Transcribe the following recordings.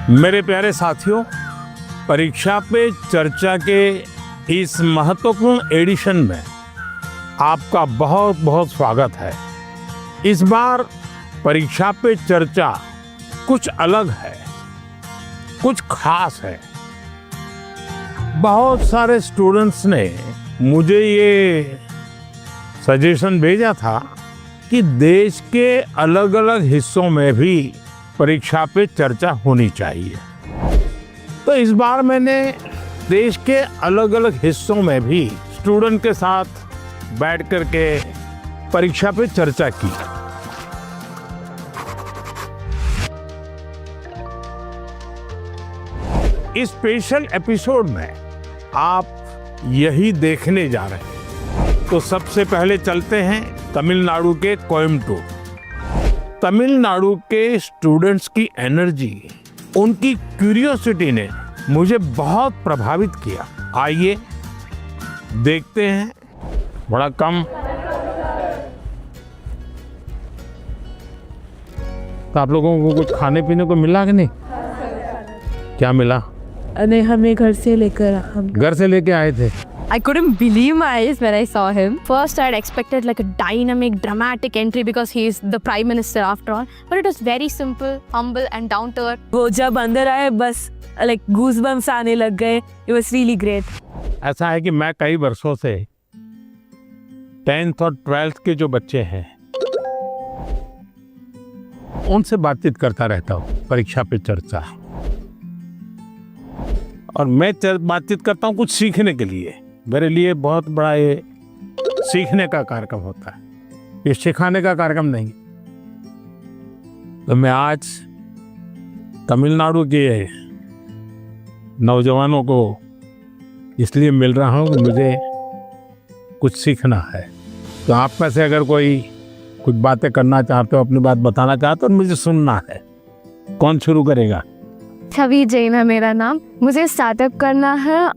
मेरे प्यारे साथियों, परीक्षा पे चर्चा के इस महत्वपूर्ण एडिशन में आपका बहुत बहुत स्वागत है। इस बार परीक्षा पे चर्चा कुछ अलग है, कुछ खास है। बहुत सारे स्टूडेंट्स ने मुझे ये सजेशन भेजा था कि देश के अलग अलग हिस्सों में भी परीक्षा पे चर्चा होनी चाहिए। तो इस बार मैंने देश के अलग अलग हिस्सों में भी स्टूडेंट के साथ बैठ करके परीक्षा पे चर्चा की। इस स्पेशल एपिसोड में आप यही देखने जा रहे हैं। तो सबसे पहले चलते हैं तमिलनाडु के कोयम्बटूर। तमिलनाडु के स्टूडेंट्स की एनर्जी, उनकी क्यूरियोसिटी ने मुझे बहुत प्रभावित किया। आइए देखते हैं। बड़ा कम तो आप लोगों को कुछ खाने पीने को मिला कि नहीं? क्या मिला? नहीं, हमें घर से लेके आए थे। I couldn't believe my eyes when I saw him. First, I had expected like a dynamic, dramatic entry because he is the prime minister after all. But it was very simple, humble and down to earth. वो जब अंदर आए बस like goosebumps आने लग गए. It was really great. ऐसा है कि मैं कई वर्षों से 10th और 12th के जो बच्चे हैं उनसे बातचीत करता रहता हूँ परीक्षा पे चर्चा। और मैं बातचीत करता हूँ कुछ सीखने के लिए। मेरे लिए बहुत बड़ा ये सीखने का कार्यक्रम होता है, ये सिखाने का कार्यक्रम नहीं। तो मैं आज तमिलनाडु के नौजवानों को इसलिए मिल रहा हूँ कि मुझे कुछ सीखना है। तो आप में से अगर कोई कुछ बातें करना चाहते हो, अपनी बात बताना चाहते हो, मुझे सुनना है। कौन शुरू करेगा? छवि जैन है मेरा नाम। मुझे स्टार्टअप करना है,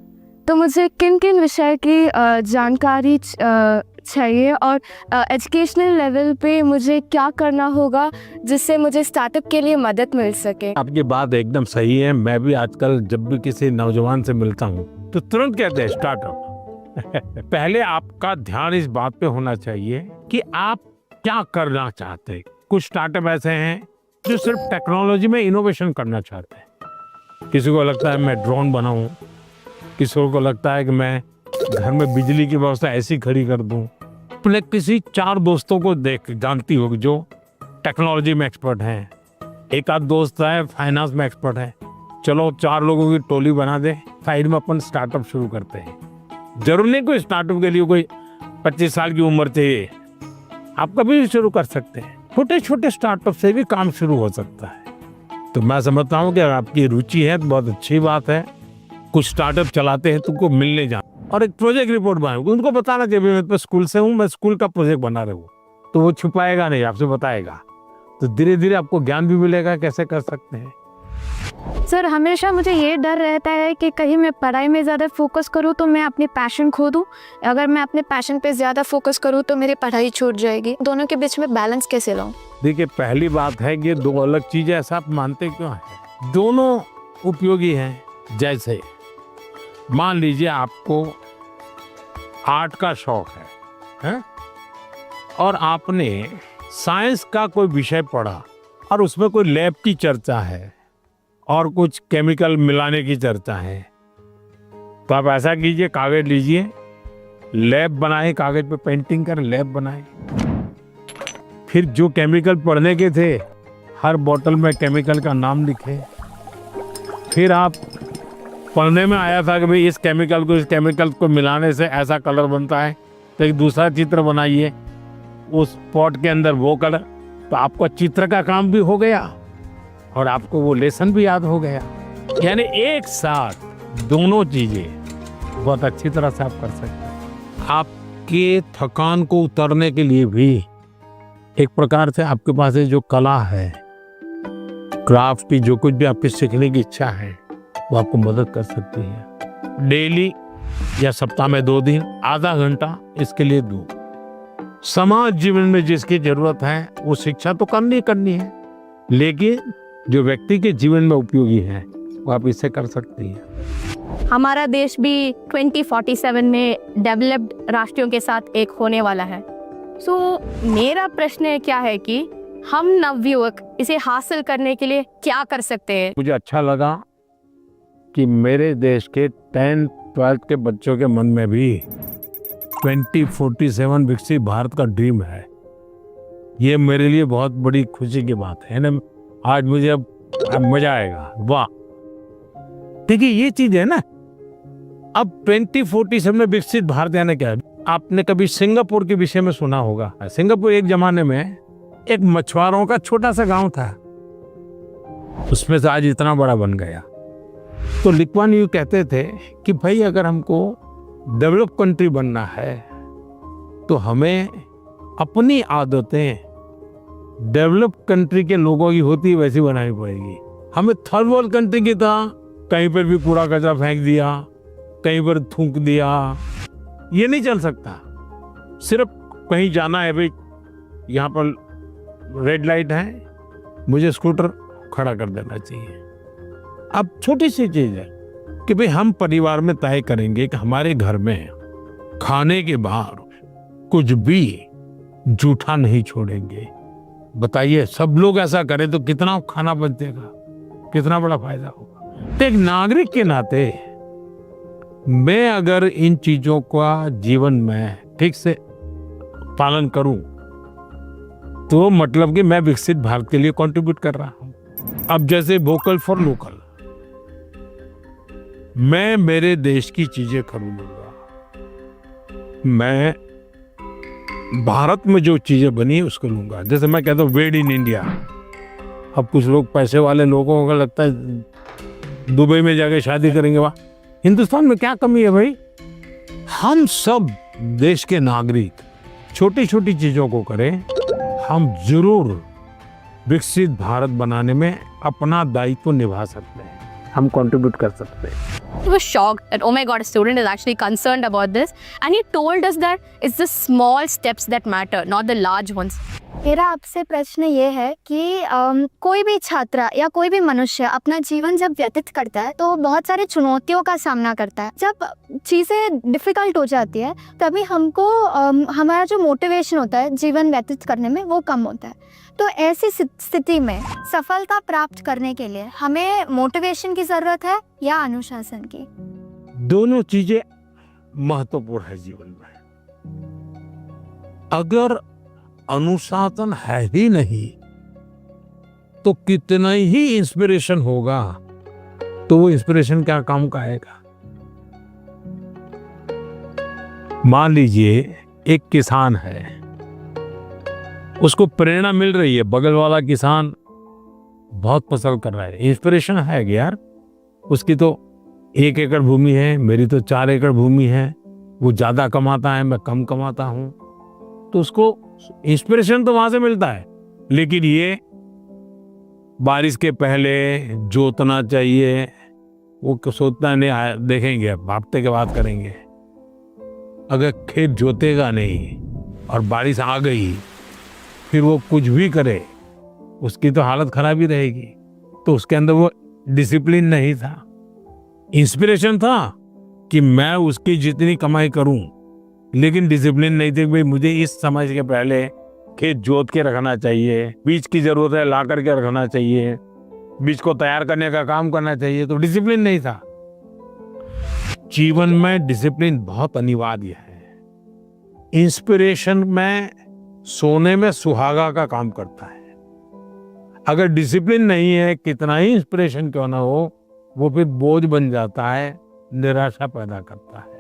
तो मुझे किन किन विषय की जानकारी चाहिए और एजुकेशनल लेवल पे मुझे क्या करना होगा जिससे मुझे स्टार्टअप के लिए मदद मिल सके। आपकी बात एकदम सही है। मैं भी आजकल जब भी किसी नौजवान से मिलता हूँ तो तुरंत कहते हैं स्टार्टअप। पहले आपका ध्यान इस बात पे होना चाहिए कि आप क्या करना चाहते हैं। कुछ स्टार्टअप ऐसे हैं जो सिर्फ टेक्नोलॉजी में इनोवेशन करना चाहते हैं। किसी को लगता है मैं ड्रोन बनाऊं, किसी को लगता है कि मैं घर में बिजली की व्यवस्था ऐसी खड़ी कर दूं। अपने किसी 4 दोस्तों को जानती होगी जो टेक्नोलॉजी में एक्सपर्ट हैं। एक आध दोस्त है फाइनेंस में एक्सपर्ट है। चलो 4 लोगों की टोली बना दे, साइड में अपन स्टार्टअप शुरू करते हैं। जरूर नहीं कोई स्टार्टअप के लिए कोई 25 साल की उम्र चाहिए, आप कभी भी शुरू कर सकते हैं। छोटे छोटे स्टार्टअप से भी काम शुरू हो सकता है। तो मैं समझता हूँ कि अगर आपकी रुचि है तो बहुत अच्छी बात है। कुछ स्टार्टअप चलाते हैं तुमको मिलने जाना और एक प्रोजेक्ट रिपोर्ट बनाओ, उनको बताना चाहिए मैं तो स्कूल से हूँ, मैं स्कूल का प्रोजेक्ट बना रहा हूँ। तो वो छुपाएगा नहीं, आपसे बताएगा। तो धीरे धीरे आपको ज्ञान भी मिलेगा कैसे कर सकते हैं। सर, हमेशा मुझे ये डर रहता है कि कहीं मैं पढ़ाई में ज़्यादा फोकस करूँ तो मैं अपने पैशन खो दूँ। अगर मैं अपने पैशन पे ज़्यादा फोकस करूँ तो मेरी पढ़ाई छूट जाएगी। दोनों के बीच में बैलेंस कैसे लाऊं? देखिए, पहली बात है कि 2 अलग चीजें ऐसा आप मानते क्यों हैं? दोनों उपयोगी हैं। जैसे मान लीजिए आपको आर्ट का शौक है? और आपने साइंस का कोई विषय पढ़ा और उसमें कोई लैब की चर्चा है और कुछ केमिकल मिलाने की चर्चा है। तो आप ऐसा कीजिए, कागज लीजिए, लैब बनाए, कागज पे पेंटिंग कर लैब बनाए। फिर जो केमिकल पढ़ने के थे हर बोतल में केमिकल का नाम लिखे। फिर आप पढ़ने में आया था कि भाई इस केमिकल को मिलाने से ऐसा कलर बनता है, तो एक दूसरा चित्र बनाइए उस पॉट के अंदर वो कलर। तो आपका चित्र का काम भी हो गया और आपको वो लेसन भी याद हो गया। यानी एक साथ दोनों चीजें बहुत अच्छी तरह से आप कर सकते हैं। आपके थकान को उतरने के लिए भी एक प्रकार से आपके पास जो कला है, क्राफ्ट की, जो कुछ भी आपकी सीखने की इच्छा है, वो आपको मदद कर सकती है। डेली या सप्ताह में 2 दिन आधा घंटा इसके लिए दो। समाज जीवन में जिसकी जरूरत है वो शिक्षा तो करनी है, लेकिन जो व्यक्ति के जीवन में उपयोगी है वो आप इससे कर सकती हैं। हमारा देश भी 2047 में डेवलप्ड राष्ट्रों के साथ एक होने वाला है। सो मेरा प्रश्न क्या है कि हम नवयुवक इसे हासिल करने के लिए क्या कर सकते हैं? मुझे अच्छा लगा कि मेरे देश के 10th 12th के बच्चों के मन में भी 2047 विकसित भारत का ड्रीम है। ये मेरे लिए बहुत बड़ी खुशी की बात है ना। आज मुझे अब मजा आएगा। वाह, देखिए ये चीज है ना। अब 2047 में विकसित भारत यानी क्या है? आपने कभी सिंगापुर के विषय में सुना होगा। सिंगापुर एक जमाने में एक मछुआरों का छोटा सा गांव था, उसमें से आज इतना बड़ा बन गया। तो ली कुआन यू कहते थे कि भाई अगर हमको डेवलप कंट्री बनना है तो हमें अपनी आदतें डेवलप कंट्री के लोगों की होती वैसी बनानी पड़ेगी। हमें थर्ड वर्ल्ड कंट्री की तरह कहीं पर भी कूड़ा कचरा फेंक दिया, कहीं पर थूक दिया, ये नहीं चल सकता। सिर्फ कहीं जाना है, भाई यहाँ पर रेड लाइट है, मुझे स्कूटर खड़ा कर देना चाहिए। अब छोटी सी चीज है कि भाई हम परिवार में तय करेंगे कि हमारे घर में खाने के बाहर कुछ भी जूठा नहीं छोड़ेंगे। बताइए, सब लोग ऐसा करें तो कितना खाना बचेगा, कितना बड़ा फायदा होगा। तो एक नागरिक के नाते मैं अगर इन चीजों का जीवन में ठीक से पालन करूं तो मतलब कि मैं विकसित भारत के लिए कंट्रीब्यूट कर रहा हूं। अब जैसे वोकल फॉर लोकल, मैं मेरे देश की चीजें खरीदूंगा। मैं भारत में जो चीजें बनी उसको लूंगा। जैसे मैं कहता हूँ मेड इन इंडिया। अब कुछ लोग पैसे वाले लोगों को लगता है दुबई में जाके शादी करेंगे। वाह, हिंदुस्तान में क्या कमी है भाई? हम सब देश के नागरिक छोटी छोटी चीजों को करें, हम जरूर विकसित भारत बनाने में अपना दायित्व निभा सकते हैं, हम कंट्रीब्यूट कर सकते हैं। He was shocked that, oh my God, a student is actually concerned about this. And he told us that it's the small steps that matter, not the large ones. मेरा आपसे प्रश्न ये है कि कोई भी छात्र या कोई भी मनुष्य अपना जीवन जब व्यतीत करता है तो बहुत सारे चुनौतियों का सामना करता है। जब चीज़ें डिफ़िकल्ट हो जाती है तभी हमको हमारा जो मोटिवेशन होता है जीवन व्यतीत करने में वो कम होता है। तो ऐसी स्थिति में सफलता प्राप्त करने के लिए हमें मोटिवेशन की ज़रूरत है या अनुशासन की? दोनों चीजें महत्वपूर्ण है जीवन में। अगर अनुशासन है ही नहीं तो कितना ही इंस्पिरेशन होगा तो वो इंस्पिरेशन क्या काम का आएगा? मान लीजिए एक किसान है, उसको प्रेरणा मिल रही है, बगल वाला किसान बहुत फसल कर रहा है, इंस्पिरेशन है कि यार उसकी तो 1 एकड़ भूमि है, मेरी तो 4 एकड़ भूमि है, वो ज्यादा कमाता है, मैं कम कमाता हूं, तो उसको इंस्पिरेशन तो वहां से मिलता है। लेकिन ये बारिश के पहले जोतना चाहिए, वो सोचना नहीं, देखेंगे अब हफ्ते के बाद करेंगे। अगर खेत जोतेगा नहीं और बारिश आ गई फिर वो कुछ भी करे उसकी तो हालत खराब ही रहेगी। तो उसके अंदर वो डिसिप्लिन नहीं था, इंस्पिरेशन था कि मैं उसकी जितनी कमाई करूं, लेकिन डिसिप्लिन नहीं थी। भाई मुझे इस समय के पहले खेत जोत के रखना चाहिए, बीज की जरूरत है ला करके रखना चाहिए, बीज को तैयार करने का काम करना चाहिए, तो डिसिप्लिन नहीं था। जीवन में डिसिप्लिन बहुत अनिवार्य है। इंस्पिरेशन में सोने में सुहागा का काम करता है। अगर डिसिप्लिन नहीं है, कितना ही इंस्पिरेशन क्यों ना हो, वो फिर बोझ बन जाता है, निराशा पैदा करता है।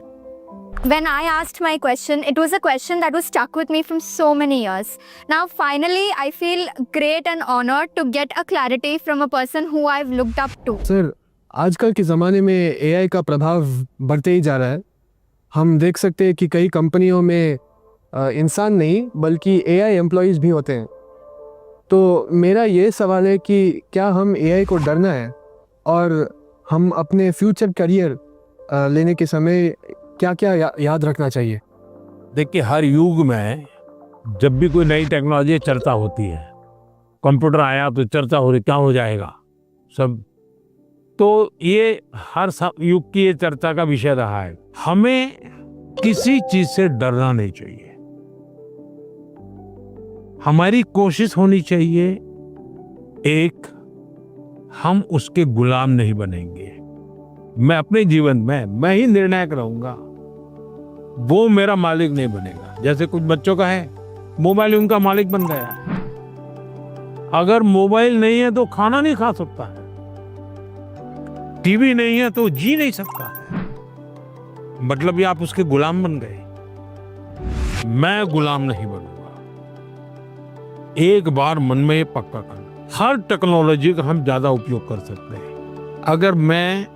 When I asked my question, it was a question that was stuck with me from so many years. Now, finally, I feel great and honored to get a clarity from a person who I've looked up to. Sir, आजकल के ज़माने में AI का प्रभाव बढ़ते ही जा रहा है। हम देख सकते हैं कि कई कंपनियों में इंसान नहीं बल्कि एआई एम्प्लॉइज़ भी होते हैं। तो मेरा ये सवाल है कि क्या हम एआई को डरना है और हम अपने फ्यूचर करियर लेने के समय क्या क्या याद रखना चाहिए? देखिए, हर युग में जब भी कोई नई टेक्नोलॉजी चर्चा होती है, कंप्यूटर आया तो चर्चा हो रही क्या हो जाएगा, सब। तो ये हर युग की ये चर्चा का विषय रहा है। हमें किसी चीज से डरना नहीं चाहिए। हमारी कोशिश होनी चाहिए एक, हम उसके गुलाम नहीं बनेंगे। मैं अपने जीवन में मैं ही निर्णायक रहूंगा, वो मेरा मालिक नहीं बनेगा। जैसे कुछ बच्चों का है, मोबाइल उनका मालिक बन गया। अगर मोबाइल नहीं है तो खाना नहीं खा सकता है, टीवी नहीं है तो जी नहीं सकता है। मतलब ये आप उसके गुलाम बन गए। मैं गुलाम नहीं बनूंगा। एक बार मन में ये पक्का करना, हर टेक्नोलॉजी का हम ज्यादा उपयोग कर सकते हैं। अगर मैं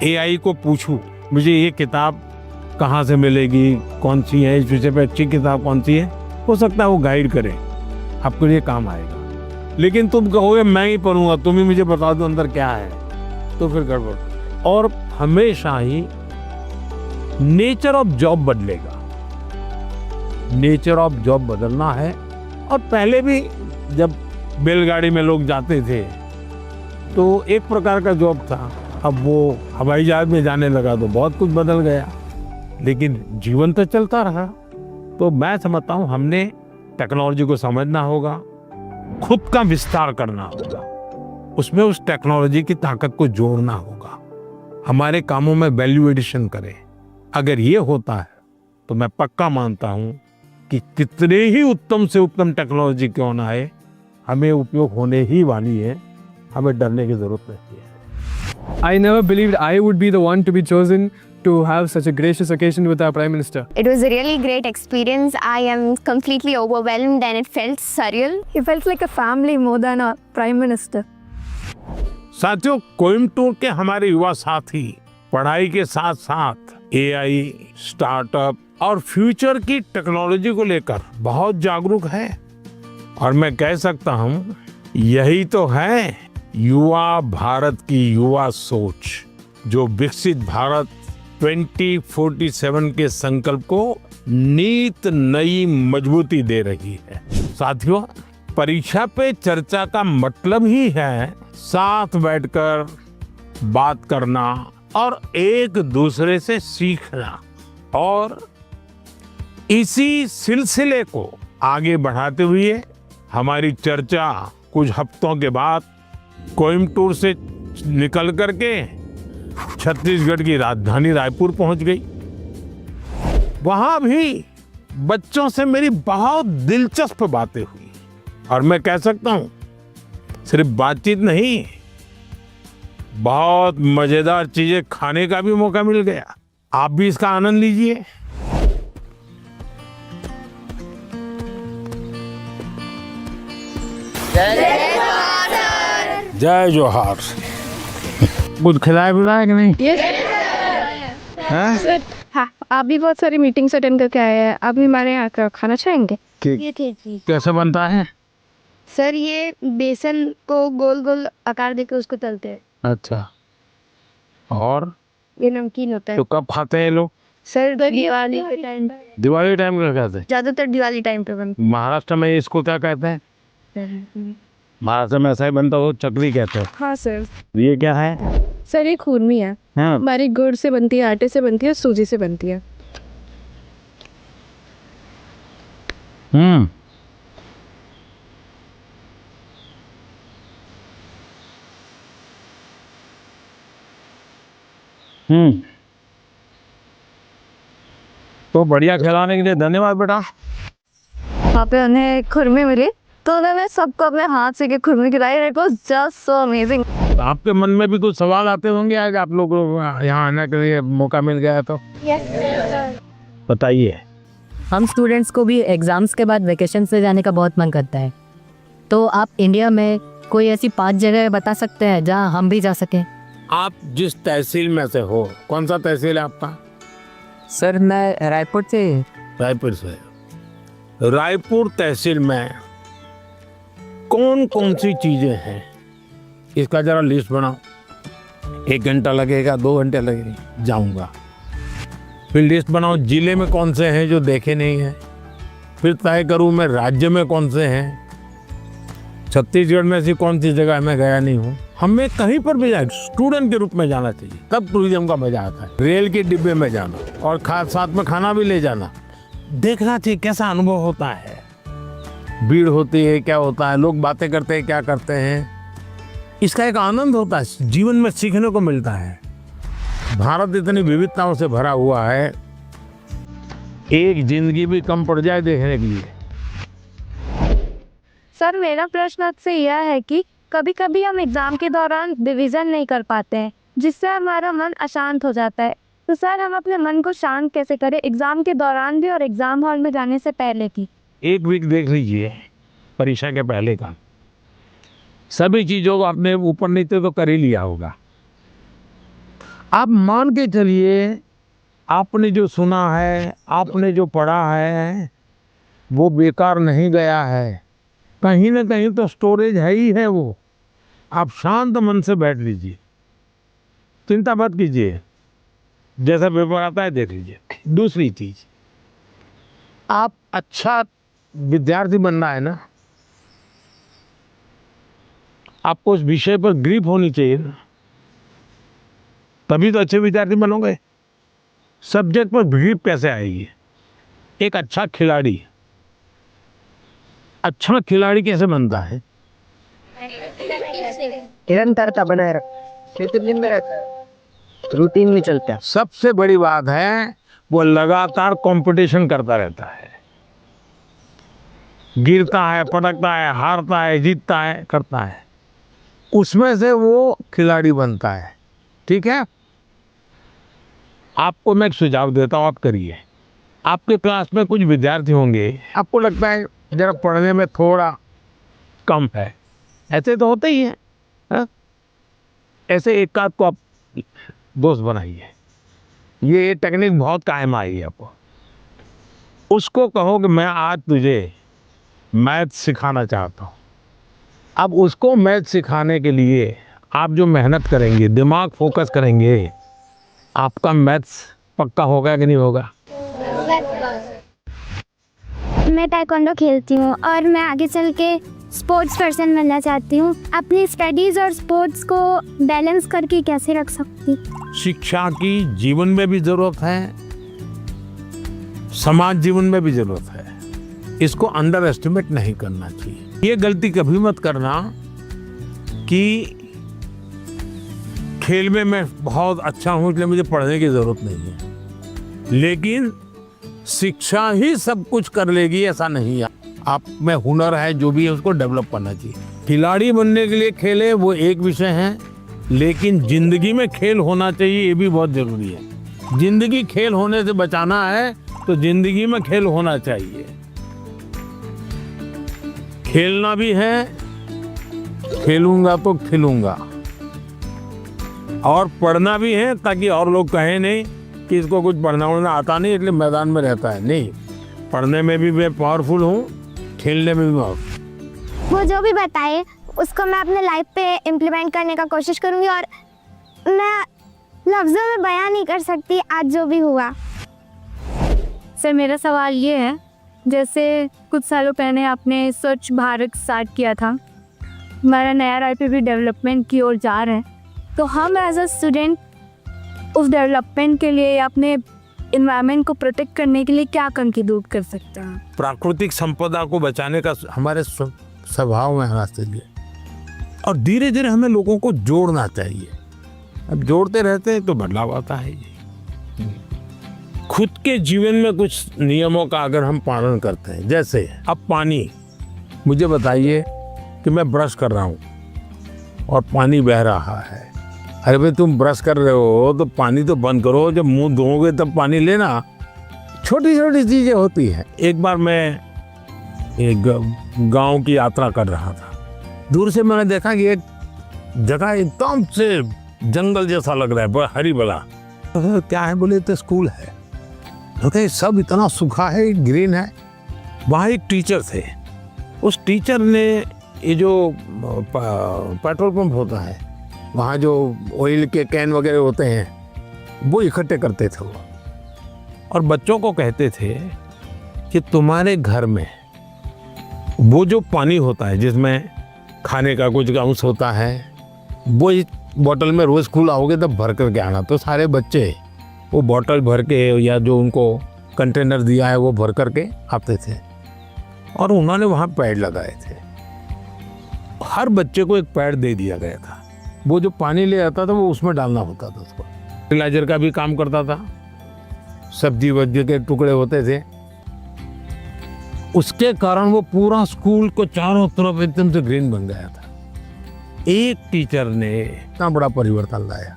एआई को पूछूं मुझे ये किताब कहाँ से मिलेगी, कौन सी है, इस विषय पे अच्छी किताब कौन सी है, हो सकता है वो गाइड करे, आपके लिए काम आएगा। लेकिन तुम कहोगे मैं ही पढ़ूंगा, तुम ही मुझे बता दो अंदर क्या है, तो फिर गड़बड़। और हमेशा ही नेचर ऑफ जॉब बदलेगा। नेचर ऑफ जॉब बदलना है। और पहले भी जब बैलगाड़ी में लोग जाते थे तो एक प्रकार का जॉब था, अब वो हवाई जहाज में जाने लगा तो बहुत कुछ बदल गया, लेकिन जीवन तो चलता रहा। तो मैं समझता हूँ हमने टेक्नोलॉजी को समझना होगा, खुद का विस्तार करना होगा, उसमें उस टेक्नोलॉजी की ताकत को जोड़ना होगा, हमारे कामों में वैल्यू एडिशन करें। अगर ये होता है तो मैं पक्का मानता हूँ कि कितने ही उत्तम से उत्तम टेक्नोलॉजी क्यों ना आए, हमें उपयोग होने ही वाली है, हमें डरने की जरूरत नहीं है। I never believed I would be the one to be chosen to have such a gracious occasion with our Prime Minister. It was a really great experience. I am completely overwhelmed and it felt surreal. He felt like a family more than a prime minister. साथियों, कोयम्बटूर के हमारे युवा साथी पढ़ाई के साथ साथ AI, startup और फ्यूचर की टेक्नोलॉजी को लेकर बहुत जागरूक है। और मैं कह सकता हूँ यही तो है युवा भारत की युवा सोच, जो विकसित भारत 2047 के संकल्प को नित नई मजबूती दे रही है। साथियों, परीक्षा पे चर्चा का मतलब ही है साथ बैठकर बात करना और एक दूसरे से सीखना। और इसी सिलसिले को आगे बढ़ाते हुए हमारी चर्चा कुछ हफ्तों के बाद कोयम्बटूर से निकल करके छत्तीसगढ़ की राजधानी रायपुर पहुंच गई। वहां भी बच्चों से मेरी बहुत दिलचस्प बातें हुई और मैं कह सकता हूं सिर्फ बातचीत नहीं, बहुत मजेदार चीजें खाने का भी मौका मिल गया। आप भी इसका आनंद लीजिए। जय जोहार। कुछ खिलाया पिलाया कि नहीं? हैं? हाँ, आप भी बहुत सारी मीटिंग्स अटेंड करके आए हैं, आप भी हमारे यहाँ का खाना चाहेंगे? ये थे जी कैसे बनता है? सर, ये बेसन को गोल गोल आकार देकर उसको तलते हैं। अच्छा, और ये नमकीन होता है तो कब खाते हैं ये लोग? सर। दिवाली के टाइम, दिवाली टाइम में खाते हैं। ज्यादातर दिवाली टाइम पे बनता महाराष्ट्र में इसको क्या कहते हैं? है। महाराष्ट्र में ऐसा ही बनता हो, चकली कहते हैं। हाँ सर। ये क्या है? सर, ये खूरमी है, हाँ। हमारी गुड़ से बनती है, आटे से बनती है, सूजी से बनती है। हम्म, तो बढ़िया खिलाने के लिए धन्यवाद बेटा। वहाँ पे उन्हें खुरमे मिली तो उन्होंने सबको अपने हाथ से के खुरमे खिलाई। It was just so amazing. आपके मन में भी कुछ सवाल आते होंगे आज आप लोग यहाँ आने के लिए मौका मिल गया तो बताइए। हम स्टूडेंट्स को भी एग्ज़ाम्स के बाद वेकेशन से जाने का बहुत मन करता है, तो आप इंडिया में कोई ऐसी 5 जगह बता सकते हैं जहाँ हम भी जा सकें? आप जिस तहसील में से हो, कौन सा तहसील है आपका? सर, मैं रायपुर से। रायपुर से। रायपुर तहसील में कौन कौन सी चीजें हैं, इसका जरा लिस्ट बनाओ। 1 घंटा लगेगा, 2 घंटे लगेंगे, जाऊंगा। फिर लिस्ट बनाओ जिले में कौन से हैं जो देखे नहीं हैं, फिर तय करूं मैं राज्य में कौन से हैं, छत्तीसगढ़ में ऐसी कौन सी जगह मैं गया नहीं हूँ। हमें कहीं पर भी जाए स्टूडेंट के रूप में जाना चाहिए, तब टूरिज्म का मजा आता है। रेल के डिब्बे में जाना और साथ में खाना भी ले जाना, देखना चाहिए कैसा अनुभव होता है। भीड़ होती है, क्या होता है, लोग बातें करते हैं, क्या करते हैं, इसका एक आनंद होता है, जीवन में सीखने को मिलता है। भारत इतनी विविधताओं से भरा हुआ है, एक जिंदगी भी कम पड़ जाए देखने के लिए। सर मेरा प्रश्न आपसे यह है कि कभी कभी हम एग्ज़ाम के दौरान रिवीजन नहीं कर पाते हैं, जिससे हमारा मन अशांत हो जाता है। तो सर हम अपने मन को शांत कैसे करें, एग्ज़ाम के दौरान भी और एग्ज़ाम हॉल में जाने से पहले भी? एक वीक देख लीजिए परीक्षा के पहले का, सभी चीज़ों को आपने ऊपर नीचे तो कर ही लिया होगा। आप मान के चलिए आपने जो सुना है, आपने जो पढ़ा है, वो बेकार नहीं गया है, कहीं ना कहीं तो स्टोरेज है ही है वो। आप शांत मन से बैठ लीजिए, चिंता मत कीजिए, जैसा पेपर आता है देख लीजिए। दूसरी चीज, आप अच्छा विद्यार्थी बनना है ना, आपको उस विषय पर ग्रिप होनी चाहिए ना, तभी तो अच्छे विद्यार्थी बनोगे। सब्जेक्ट पर ग्रिप कैसे आएगी? एक अच्छा खिलाड़ी कैसे बनता है? निरंतरता बनाए रख, डिसिप्लिन में रहता है, रूटीन में चलता है। सबसे बड़ी बात है वो लगातार कंपटीशन करता रहता है, गिरता है, पटकता है, हारता है, जीतता है, करता है, उसमें से वो खिलाड़ी बनता है। ठीक है, आपको मैं एक सुझाव देता हूँ, आप करिए। आपके क्लास में कुछ विद्यार्थी होंगे, आपको लगता है जरा पढ़ने में थोड़ा कम है, ऐसे तो होते ही हैं, हाँ? ऐसे एक आध को आप दोस्त बनाइए, ये टेक्निक बहुत कायम आई है आपको। उसको कहो कि मैं आज तुझे मैथ सिखाना चाहता हूँ। अब उसको मैथ सिखाने के लिए आप जो मेहनत करेंगे, दिमाग फोकस करेंगे, आपका मैथ्स पक्का होगा कि नहीं होगा? मैं ताइक्वांडो खेलती हूँ और मैं आगे चल के स्पोर्ट्स पर्सन बनना चाहती हूँ। अपनी स्टडीज़ और स्पोर्ट्स को बैलेंस करके कैसे रख सकती हूँ? शिक्षा की जीवन में भी जरूरत है, समाज जीवन में भी जरूरत है, इसको अंडर एस्टिमेट नहीं करना चाहिए। ये गलती कभी मत करना कि खेल में मैं बहुत अच्छा हूँ इसलिए मुझे पढ़ने की जरूरत नहीं है, लेकिन शिक्षा ही सब कुछ कर लेगी ऐसा नहीं है। आप में हुनर है, जो भी है उसको डेवलप करना चाहिए। खिलाड़ी बनने के लिए खेले वो एक विषय है, लेकिन जिंदगी में खेल होना चाहिए, ये भी बहुत जरूरी है। जिंदगी खेल होने से बचाना है तो जिंदगी में खेल होना चाहिए। खेलना भी है, खेलूंगा तो खिलूंगा, और पढ़ना भी है, ताकि और लोग कहें नहीं कि इसको कुछ पढ़ना उड़ना आता नहीं इसलिए मैदान में रहता है। नहीं, पढ़ने में भी मैं पावरफुल हूँ, खेलने में भी पावरफुल। वो जो भी बताए उसको मैं अपने लाइफ पे इम्प्लीमेंट करने का कोशिश करूँगी, और मैं लफ्ज़ों में बयान नहीं कर सकती आज जो भी हुआ। सर मेरा सवाल ये है, जैसे कुछ सालों पहले आपने स्वच्छ भारत स्टार्ट किया था, हमारा नया रायपुर भी डेवलपमेंट की ओर जा रहा है, तो हम एज अ स्टूडेंट उस डेवलपमेंट के लिए अपने इन्वायरमेंट को प्रोटेक्ट करने के लिए क्या कंट्रीब्यूट कर सकते हैं? प्राकृतिक संपदा को बचाने का हमारे स्वभाव में होना चाहिए, और धीरे धीरे हमें लोगों को जोड़ना चाहिए। अब जोड़ते रहते हैं तो बदलाव आता है। खुद के जीवन में कुछ नियमों का अगर हम पालन करते हैं, जैसे अब पानी, मुझे बताइए कि मैं ब्रश कर रहा हूँ और पानी बह रहा है, अरे भाई तुम ब्रश कर रहे हो तो पानी तो बंद करो, जब मुंह धोओगे तब पानी लेना। छोटी छोटी चीज़ें होती हैं। एक बार मैं एक गांव की यात्रा कर रहा था, दूर से मैंने देखा कि एक जगह एकदम से जंगल जैसा लग रहा है, बड़ा हरी भरा। तो क्या है बोले तो स्कूल है, तो सब इतना सूखा है, ग्रीन है। वहाँ एक टीचर थे, उस टीचर ने ये जो पेट्रोल पंप होता है, वहाँ जो ऑयल के कैन वगैरह होते हैं वो इकट्ठे करते थे वो, और बच्चों को कहते थे कि तुम्हारे घर में वो जो पानी होता है जिसमें खाने का कुछ अंश होता है, वो इस बोतल में रोज़ स्कूल आओगे तब भर करके आना। तो सारे बच्चे वो बोतल भर के या जो उनको कंटेनर दिया है वो भर करके आते थे और उन्होंने वहाँ पैड लगाए थे। हर बच्चे को एक पैड दे दिया गया था। वो जो पानी ले आता था वो उसमें डालना होता था उसको। फर्टिलाइजर का भी काम करता था, सब्जी वब्जी के टुकड़े होते थे। उसके कारण वो पूरा स्कूल को चारों तरफ एकदम से ग्रीन बन गया था। एक टीचर ने इतना बड़ा परिवर्तन लाया।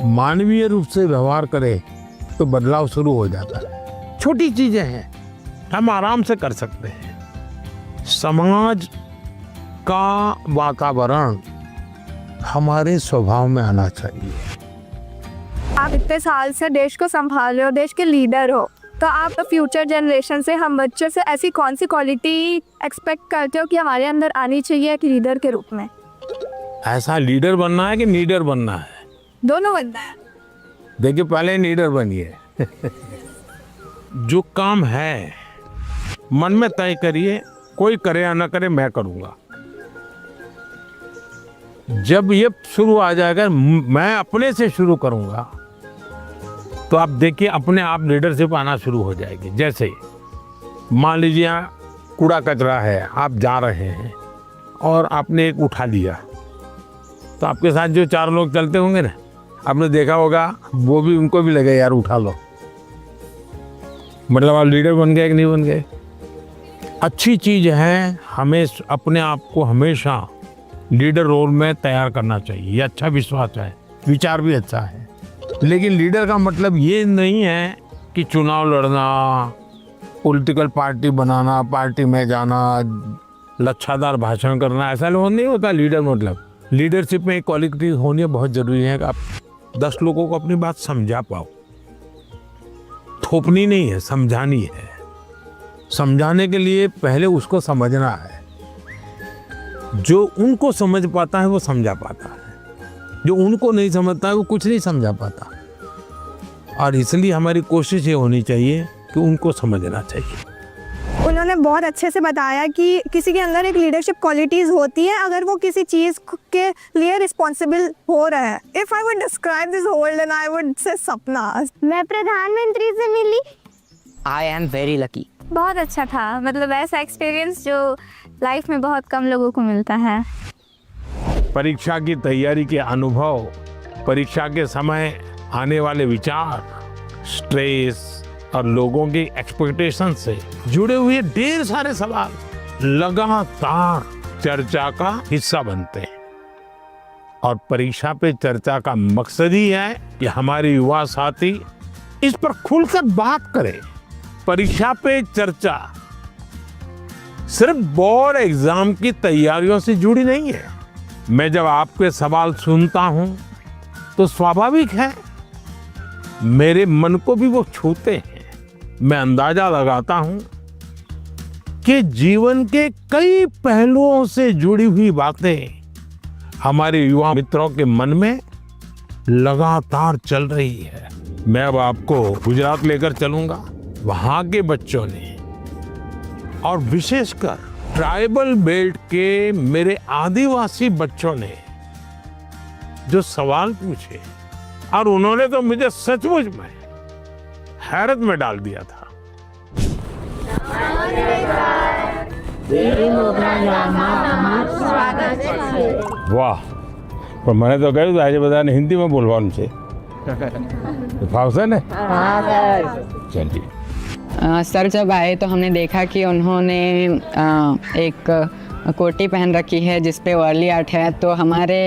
मानवीय रूप से व्यवहार करे तो बदलाव शुरू हो जाता है। छोटी चीजें हैं, हम आराम से कर सकते हैं। समाज का वातावरण हमारे स्वभाव में आना चाहिए। आप इतने साल से देश को संभाल रहे हो, देश के लीडर हो, तो आप फ्यूचर जनरेशन से, हम बच्चों से ऐसी कौन सी क्वालिटी एक्सपेक्ट करते हो कि हमारे अंदर आनी चाहिए एक लीडर के रूप में? ऐसा लीडर बनना है कि लीडर बनना है? दोनों बनना है। देखिए, पहले लीडर बनिए। जो काम है मन में तय करिए, कोई करे या ना करे मैं करूंगा। जब ये शुरू आ जाएगा, मैं अपने से शुरू करूंगा, तो आप देखिए अपने आप लीडरशिप आना शुरू हो जाएगी। जैसे मान लीजिए यहाँ कूड़ा कचरा है, आप जा रहे हैं और आपने एक उठा लिया, तो आपके साथ जो 4 लोग चलते होंगे ना, आपने देखा होगा वो भी, उनको भी लगे यार उठा लो। मतलब आप लीडर बन गए कि नहीं बन गए? अच्छी चीज है, हमें अपने आप को हमेशा लीडर रोल में तैयार करना चाहिए। ये अच्छा विश्वास है, विचार भी अच्छा है। लेकिन लीडर का मतलब ये नहीं है कि चुनाव लड़ना, पॉलिटिकल पार्टी बनाना, पार्टी में जाना, लच्छादार भाषण करना, ऐसा नहीं होता लीडर। मतलब लीडरशिप में एक क्वालिटी होनी बहुत जरूरी है कि आप 10 लोगों को अपनी बात समझा पाओ। थोपनी नहीं है, समझानी है। समझाने के लिए पहले उसको समझना है। जो उनको समझ पाता है वो समझा पाता है, जो उनको नहीं समझता है वो कुछ नहीं समझा पाता। और इसलिए हमारी कोशिश ये होनी चाहिए कि उनको समझना चाहिए। उन्होंने बहुत अच्छे से बताया कि किसी के अंदर एक लीडरशिप क्वालिटीज होती है अगर वो किसी चीज के लिए रिस्पॉन्सिबल हो रहा है। If I would describe this whole then I would say सपना। मैं प्रधानमंत्री से मिली। I am very lucky. बहुत अच्छा था, मतलब ऐसा एक्सपीरियंस जो लाइफ में बहुत कम लोगों को मिलता है। परीक्षा की तैयारी के अनुभव, परीक्षा के समय आने वाले विचार, स्ट्रेस और लोगों की एक्सपेक्टेशन से जुड़े हुए ढेर सारे सवाल लगातार चर्चा का हिस्सा बनते हैं। और परीक्षा पे चर्चा का मकसद ही है कि हमारे युवा साथी इस पर खुलकर बात करें। परीक्षा पे चर्चा सिर्फ बोर्ड एग्जाम की तैयारियों से जुड़ी नहीं है। मैं जब आपके सवाल सुनता हूं तो स्वाभाविक है मेरे मन को भी वो छूते हैं। मैं अंदाजा लगाता हूं कि जीवन के कई पहलुओं से जुड़ी हुई बातें हमारे युवा मित्रों के मन में लगातार चल रही है। मैं अब आपको गुजरात लेकर चलूंगा। वहां के बच्चों ने और विशेषकर ट्राइबल बेल्ट के मेरे आदिवासी बच्चों ने जो सवाल पूछे, और उन्होंने तो मुझे सचमुच में हैरत में डाल दिया था। वाह, पर मैंने तो कहूँ आज बता हिंदी में बोलवा उनसे फाउसन है। चलिए। सर जब आए तो हमने देखा कि उन्होंने एक कोटी पहन रखी है जिस पे वर्ली आर्ट है। तो हमारे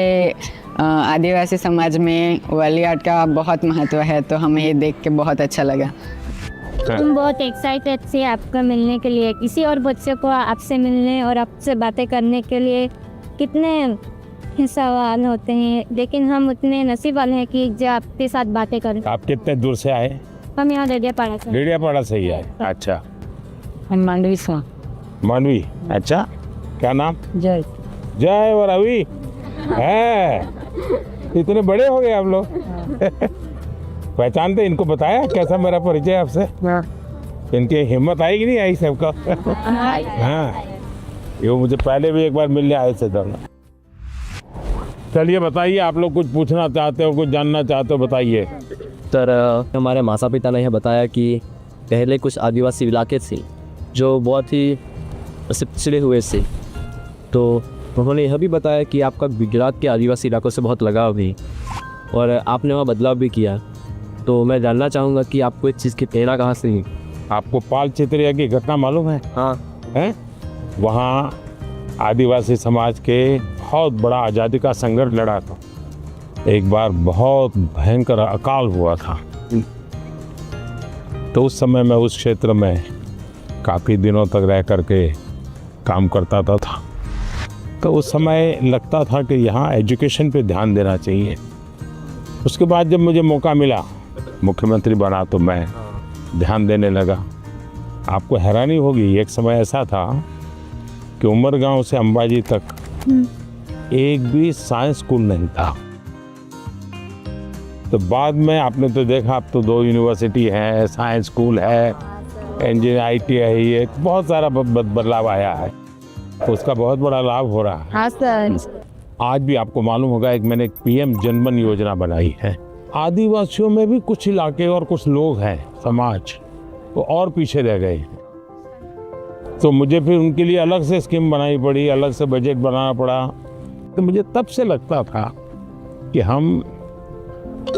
आदिवासी समाज में वर्ली आर्ट का बहुत महत्व है, तो हमें ये देख के बहुत अच्छा लगा। हम बहुत एक्साइटेड थे आपका मिलने के लिए। किसी और बच्चे को आपसे मिलने और आपसे बातें करने के लिए कितने सवाल होते हैं, लेकिन हम उतने नसीब वाले हैं कि जो आपके साथ बातें करें। आप कितने दूर से आए? हम यहाँ डेडियापाड़ा से। डेडियापाड़ा से ही आए? अच्छा। हम मांडवी से। मांडवी, अच्छा। क्या नाम? जय। जय और रवि है। इतने बड़े हो गए आप लोग। पहचानते? इनको बताया कैसा मेरा परिचय आपसे? इनकी हिम्मत आई कि नहीं आई सबका? हाँ। ये मुझे पहले भी एक बार मिलने आए थे दोनों। चलिए बताइए, आप लोग कुछ पूछना चाहते हो, कुछ जानना चाहते हो, बताइए। सर हमारे माता पिता ने यह बताया कि पहले कुछ आदिवासी इलाके थे जो बहुत ही पिछड़े हुए थे, तो उन्होंने यह भी बताया कि आपका गुजरात के आदिवासी इलाकों से बहुत लगाव भी और आपने वहाँ बदलाव भी किया। तो मैं जानना चाहूँगा कि आपको इस चीज़ की प्रेरणा कहाँ से हुई? आपको पाल चित्रिया की घटना मालूम है? हाँ। हैं? वहाँ आदिवासी समाज के बहुत बड़ा आज़ादी का संघर्ष लड़ा था। एक बार बहुत भयंकर अकाल हुआ था, तो उस समय मैं उस क्षेत्र में काफ़ी दिनों तक रह करके काम करता था। तो उस समय लगता था कि यहाँ एजुकेशन पे ध्यान देना चाहिए। उसके बाद जब मुझे मौका मिला, मुख्यमंत्री बना, तो मैं ध्यान देने लगा। आपको हैरानी होगी, एक समय ऐसा था कि उमरगांव से अंबाजी तक एक भी साइंस स्कूल नहीं था। तो बाद में आपने तो देखा, अब तो 2 यूनिवर्सिटी है, साइंस स्कूल है, इंजीनियर ITI है, बहुत सारा बदलाव आया है, तो उसका बहुत बड़ा लाभ हो रहा है। हाँ सर। आज भी आपको मालूम होगा, एक मैंने PM जनमन योजना बनाई है। आदिवासियों में भी कुछ इलाके और कुछ लोग हैं, समाज वो और पीछे रह गए हैं, तो मुझे फिर उनके लिए अलग से स्कीम बनानी पड़ी, अलग से बजट बनाना पड़ा। तो मुझे तब से लगता था कि हम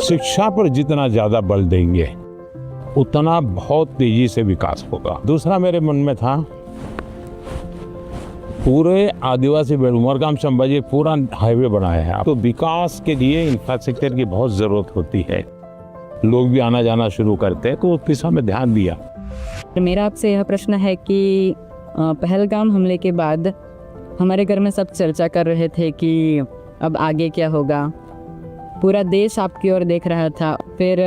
शिक्षा पर जितना ज़्यादा बल देंगे उतना बहुत तेजी से विकास होगा। दूसरा मेरे मन में था, पूरे आदिवासी बेल्ट उमरगाम से अंबाजी पूरा हाईवे बनाया है, तो विकास के लिए इंफ्रास्ट्रक्चर की बहुत ज़रूरत होती है। लोग भी आना जाना शुरू करते हैं, तो उस दिशा में ध्यान दिया। मेरा आपसे यह प्रश्न है कि पहलगाम हमले के बाद हमारे घर में सब चर्चा कर रहे थे कि अब आगे क्या होगा। पूरा देश आपकी ओर देख रहा था। फिर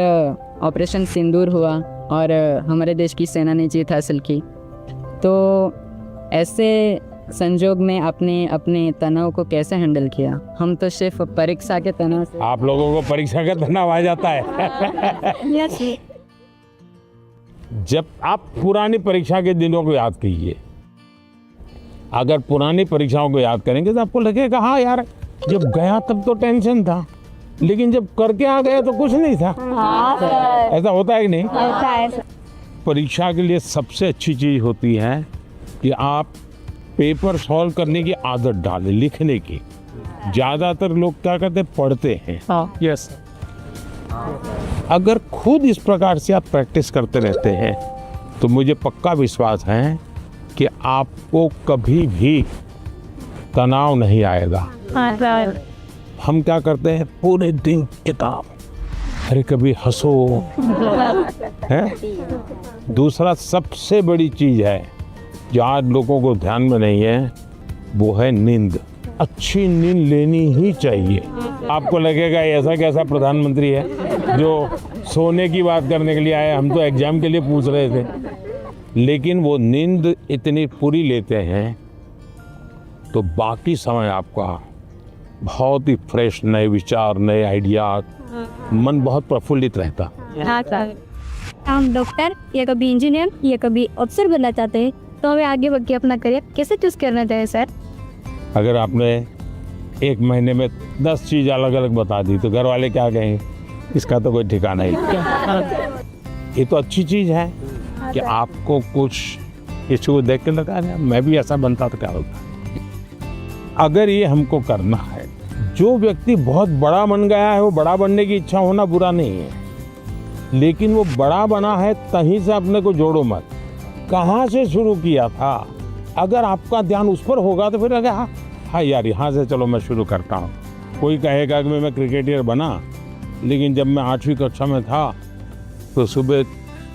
ऑपरेशन सिंदूर हुआ और हमारे देश की सेना ने जीत हासिल की। तो ऐसे संजोग में आपने अपने तनाव को कैसे हैंडल किया? हम तो सिर्फ परीक्षा के तनाव से। आप लोगों को परीक्षा का तनाव आ जाता है। जब आप पुरानी परीक्षा के दिनों को याद कीजिए, अगर पुरानी परीक्षाओं को याद करेंगे तो आपको लगेगा हाँ यार, जब गया तब तो टेंशन था, लेकिन जब करके आ गया तो कुछ नहीं था। ऐसा होता है कि नहीं? होता है। परीक्षा के लिए सबसे अच्छी चीज होती है कि आप पेपर सॉल्व करने की आदत डालें, लिखने की। ज्यादातर लोग क्या करते हैं, पढ़ते हैं। यस, अगर खुद इस प्रकार से आप प्रैक्टिस करते रहते हैं तो मुझे पक्का विश्वास है कि आपको कभी भी तनाव नहीं आएगा। हम क्या करते हैं, पूरे दिन किताब, अरे कभी हंसो है। दूसरा सबसे बड़ी चीज है जो आज लोगों को ध्यान में नहीं है, वो है नींद। अच्छी नींद लेनी ही चाहिए। आपको लगेगा ऐसा कैसा प्रधानमंत्री है जो सोने की बात करने के लिए आए, हम तो एग्जाम के लिए पूछ रहे थे। लेकिन वो नींद इतनी पूरी लेते हैं तो बाकी समय आपका बहुत ही फ्रेश, नए विचार, नए आइडिया, मन बहुत प्रफुल्लित रहता। हाँ सर। हम डॉक्टर या कभी इंजीनियर या कभी अफसर बनना चाहते हैं, तो हमें आगे बढ़ के अपना करियर कैसे चूज करना चाहिए सर? अगर आपने एक महीने में 10 चीज़ अलग अलग बता दी तो घर वाले क्या कहेंगे, इसका तो कोई ठिकाना ही नहीं। ये तो अच्छी चीज़ है कि आपको कुछ किसी को देख के लगा मैं भी ऐसा बनता तो क्या होता। अगर ये हमको करना है, जो व्यक्ति बहुत बड़ा बन गया है वो बड़ा बनने की इच्छा होना बुरा नहीं है, लेकिन वो बड़ा बना है तहीं से अपने को जोड़ो मत। कहाँ से शुरू किया था, अगर आपका ध्यान उस पर होगा तो फिर अगर हाँ यार यहाँ से चलो मैं शुरू करता हूँ। कोई कहेगा कि मैं क्रिकेटर बना, लेकिन जब मैं 8वीं कक्षा में था तो सुबह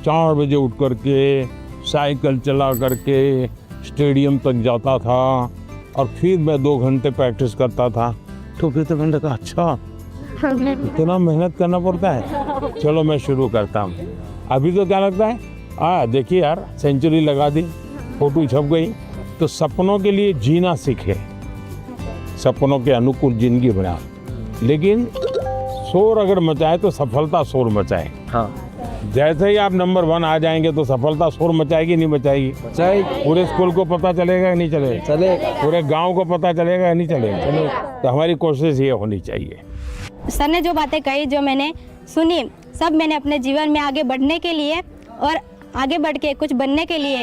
4 बजे उठ करके साइकिल चला करके स्टेडियम तक जाता था और फिर मैं 2 घंटे प्रैक्टिस करता था। तो फिर तो मैंने कहा अच्छा इतना मेहनत करना पड़ता है, चलो मैं शुरू करता हूँ। अभी तो क्या लगता है, देखिए यार सेंचुरी लगा दी, फोटो छप गई। तो सपनों के लिए जीना सीखे, सपनों के अनुकूल जिंदगी बना। लेकिन शोर अगर मचाए तो सफलता शोर मचाए। हाँ। जैसे ही आप नंबर 1 आ जाएंगे तो सफलता शोर मचाएगी नहीं मचाएगी? पूरे स्कूल को पता चलेगा या नहीं चलेगा? चलेगा। पूरे गांव को पता चलेगा या नहीं चलेगा? तो हमारी कोशिश ये होनी चाहिए। सर ने जो बातें कही, जो मैंने सुनी, सब मैंने अपने जीवन में आगे बढ़ने के लिए और आगे बढ़ के कुछ बनने के लिए